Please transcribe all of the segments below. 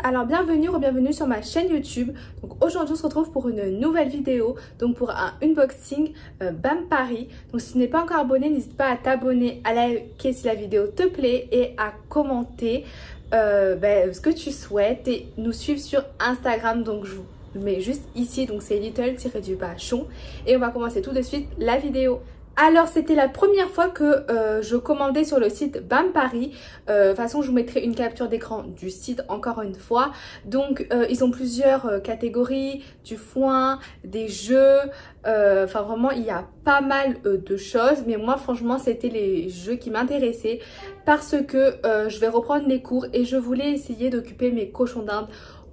alors bienvenue ou bienvenue sur ma chaîne YouTube. Donc aujourd'hui on se retrouve pour une nouvelle vidéo, donc pour un unboxing Bam Paris. Donc si tu n'es pas encore abonné, n'hésite pas à t'abonner, à liker si la vidéo te plaît et à commenter ce que tu souhaites et nous suivre sur Instagram. Donc je vous mets juste ici, donc c'est little-chon et on va commencer tout de suite la vidéo. Alors c'était la première fois que je commandais sur le site Bam Paris. De toute façon je vous mettrai une capture d'écran du site encore une fois. Donc ils ont plusieurs catégories, du foin, des jeux, enfin vraiment il y a pas mal de choses. Mais moi franchement c'était les jeux qui m'intéressaient parce que je vais reprendre les cours et je voulais essayer d'occuper mes cochons d'Inde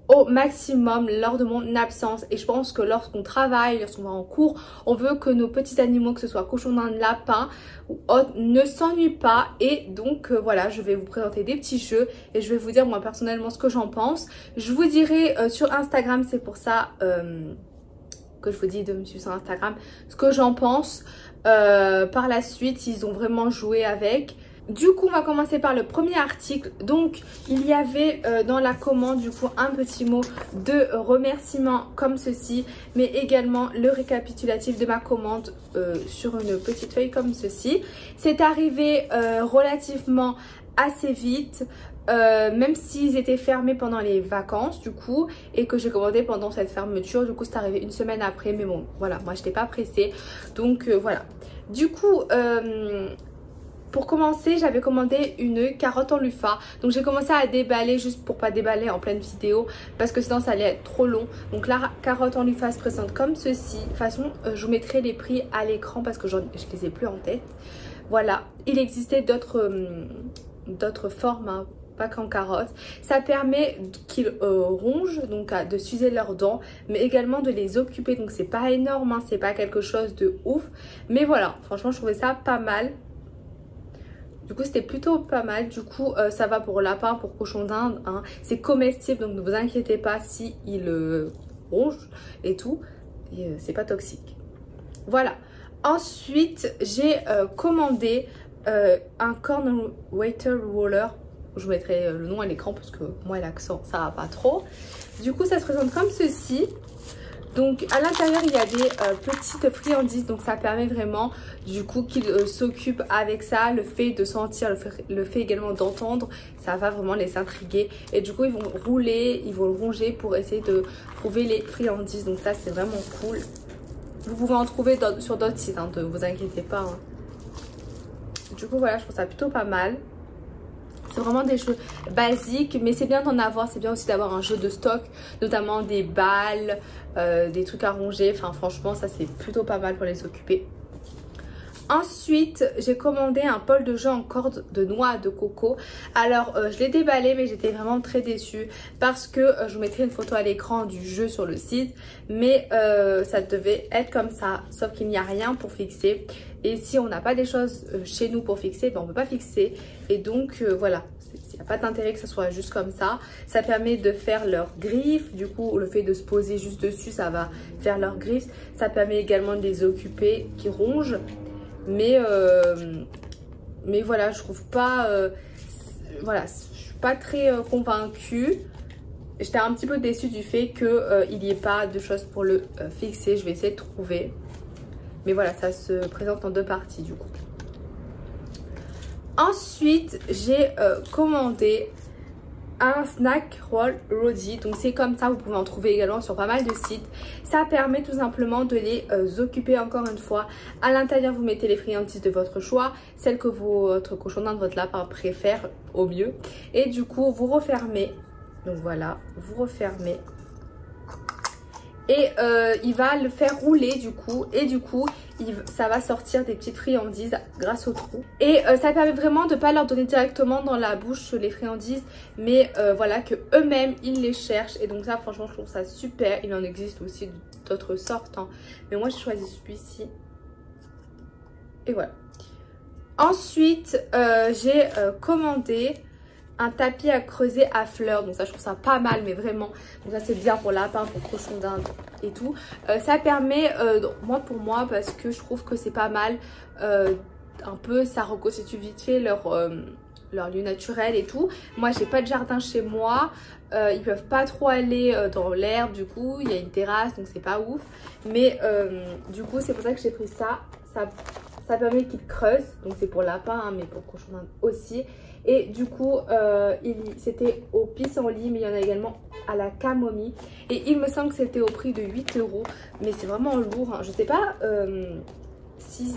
au maximum lors de mon absence. Et je pense que lorsqu'on travaille, lorsqu'on va en cours, on veut que nos petits animaux, que ce soit cochon d'Inde, lapin ou autre, ne s'ennuient pas. Et donc voilà, je vais vous présenter des petits jeux et je vais vous dire moi personnellement ce que j'en pense. Je vous dirai sur Instagram, c'est pour ça que je vous dis de me suivre sur Instagram, ce que j'en pense par la suite, s'ils ont vraiment joué avec. Du coup on va commencer par le premier article. Donc il y avait dans la commande du coup un petit mot de remerciement comme ceci, mais également le récapitulatif de ma commande sur une petite feuille comme ceci. C'est arrivé relativement assez vite, même s'ils étaient fermés pendant les vacances du coup et que j'ai commandé pendant cette fermeture. Du coup c'est arrivé une semaine après, mais bon voilà, moi j'étais pas pressée, donc voilà. Du coup pour commencer, j'avais commandé une carotte en Lufa. Donc j'ai commencé à déballer juste pour pas déballer en pleine vidéo parce que sinon ça allait être trop long. Donc la carotte en Lufa se présente comme ceci. De toute façon, je vous mettrai les prix à l'écran parce que je les ai plus en tête. Voilà, il existait d'autres formes, hein, pas qu'en carotte. Ça permet qu'ils rongent, donc de s'user leurs dents, mais également de les occuper. Donc c'est pas énorme, hein, c'est pas quelque chose de ouf. Mais voilà, franchement je trouvais ça pas mal. Du coup c'était plutôt pas mal. Du coup ça va pour lapin, pour cochon d'Inde, hein. C'est comestible, donc ne vous inquiétez pas si il ronge et tout. Et c'est pas toxique. Voilà. Ensuite j'ai commandé un corn water roller. Je vous mettrai le nom à l'écran parce que moi l'accent ça va pas trop. Du coup ça se présente comme ceci. Donc à l'intérieur il y a des petites friandises, donc ça permet vraiment du coup qu'ils s'occupent avec ça. Le fait de sentir, le fait également d'entendre, ça va vraiment les intriguer. Et du coup ils vont rouler, ils vont ronger pour essayer de trouver les friandises. Donc ça c'est vraiment cool. Vous pouvez en trouver sur d'autres sites, hein, ne vous inquiétez pas, hein. Du coup voilà, je trouve ça plutôt pas mal. C'est vraiment des jeux basiques, mais c'est bien d'en avoir. C'est bien aussi d'avoir un jeu de stock, notamment des balles, des trucs à ronger. Enfin franchement ça c'est plutôt pas mal pour les occuper. Ensuite j'ai commandé un bol de jeu en corde de noix de coco. Alors je l'ai déballé mais j'étais vraiment très déçue parce que je vous mettrai une photo à l'écran du jeu sur le site. Mais ça devait être comme ça, sauf qu'il n'y a rien pour fixer. Et si on n'a pas des choses chez nous pour fixer, ben on ne peut pas fixer. Et donc voilà, il n'y a pas d'intérêt que ça soit juste comme ça. Ça permet de faire leurs griffes. Du coup le fait de se poser juste dessus, ça va faire leurs griffes. Ça permet également de les occuper, qui rongent. Mais voilà, je trouve pas, voilà, je suis pas très convaincue. J'étais un petit peu déçue du fait qu'il n'y ait pas de choses pour le fixer. Je vais essayer de trouver. Mais voilà, ça se présente en deux parties du coup. Ensuite, j'ai commandé un snack roll Rodi. Donc c'est comme ça, vous pouvez en trouver également sur pas mal de sites. Ça permet tout simplement de les occuper encore une fois. À l'intérieur vous mettez les friandises de votre choix, celles que votre cochon d'Inde, votre lapin préfère au mieux. Et du coup vous refermez. Donc voilà, vous refermez. Et il va le faire rouler du coup. Et du coup ça va sortir des petites friandises grâce au trou. Et ça permet vraiment de ne pas leur donner directement dans la bouche les friandises, mais voilà, que eux-mêmes ils les cherchent. Et donc ça franchement je trouve ça super. Il en existe aussi d'autres sortes, hein. Mais moi j'ai choisi celui-ci. Et voilà. Ensuite j'ai commandé un tapis à creuser à fleurs. Donc ça je trouve ça pas mal, mais vraiment. Donc ça c'est bien pour lapin, pour cochon d'Inde et tout. Ça permet, pour moi, parce que je trouve que c'est pas mal. Un peu ça reconstitue vite fait leur lieu naturel et tout. Moi j'ai pas de jardin chez moi, ils peuvent pas trop aller dans l'herbe, du coup il y a une terrasse donc c'est pas ouf. Mais du coup c'est pour ça que j'ai pris ça. Ça permet qu'ils creusent, donc c'est pour lapin hein, mais pour cochon d'Inde aussi. Et du coup c'était au pissenlit, mais il y en a également à la camomille. Et il me semble que c'était au prix de 8 €, mais c'est vraiment lourd hein. Je sais pas si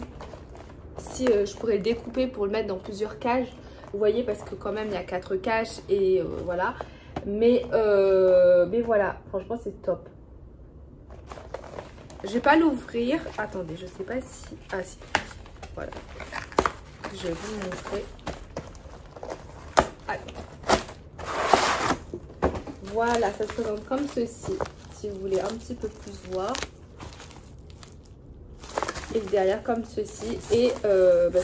je pourrais le découper pour le mettre dans plusieurs cages. Vous voyez, parce que quand même il y a 4 cages et voilà. Mais voilà, franchement c'est top. Je vais pas l'ouvrir. Attendez, je sais pas si... Ah si, voilà. Je vais vous montrer. Allez. Voilà, ça se présente comme ceci. Si vous voulez un petit peu plus voir. Et derrière comme ceci. Et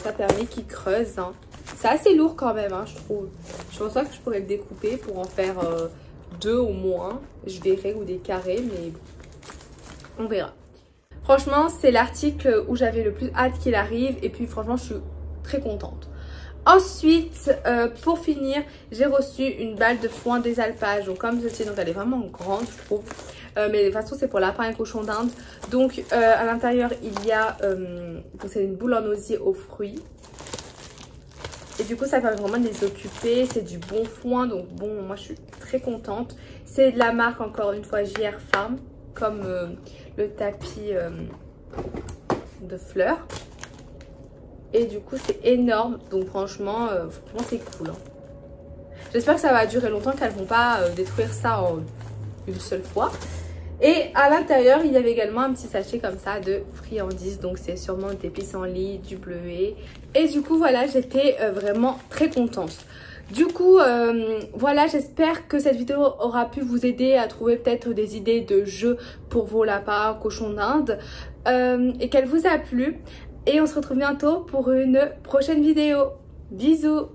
ça permet qu'il creuse. Hein. C'est assez lourd quand même, hein, je trouve. Je pense pas que je pourrais le découper pour en faire 2 au moins. Je verrai, ou des carrés, mais on verra. Franchement, c'est l'article où j'avais le plus hâte qu'il arrive. Et puis franchement, je suis très contente. Ensuite, pour finir, j'ai reçu une balle de foin des alpages. Donc comme ceci, donc elle est vraiment grande, je trouve. Mais de toute façon, c'est pour lapin et cochon d'Inde. Donc à l'intérieur, il y a... c'est une boule en osier aux fruits. Et du coup, ça permet vraiment de les occuper. C'est du bon foin. Donc bon, moi, je suis très contente. C'est de la marque, encore une fois, JR Farm. Comme le tapis de fleurs. Et du coup, c'est énorme. Donc franchement c'est cool. Hein. J'espère que ça va durer longtemps, qu'elles ne vont pas détruire ça en une seule fois. Et à l'intérieur, il y avait également un petit sachet comme ça de friandises. Donc c'est sûrement des pissenlits, du bleuet. Et du coup, voilà, j'étais vraiment très contente. Du coup, voilà, j'espère que cette vidéo aura pu vous aider à trouver peut-être des idées de jeux pour vos lapins, cochons d'Inde. Et qu'elle vous a plu. Et on se retrouve bientôt pour une prochaine vidéo. Bisous!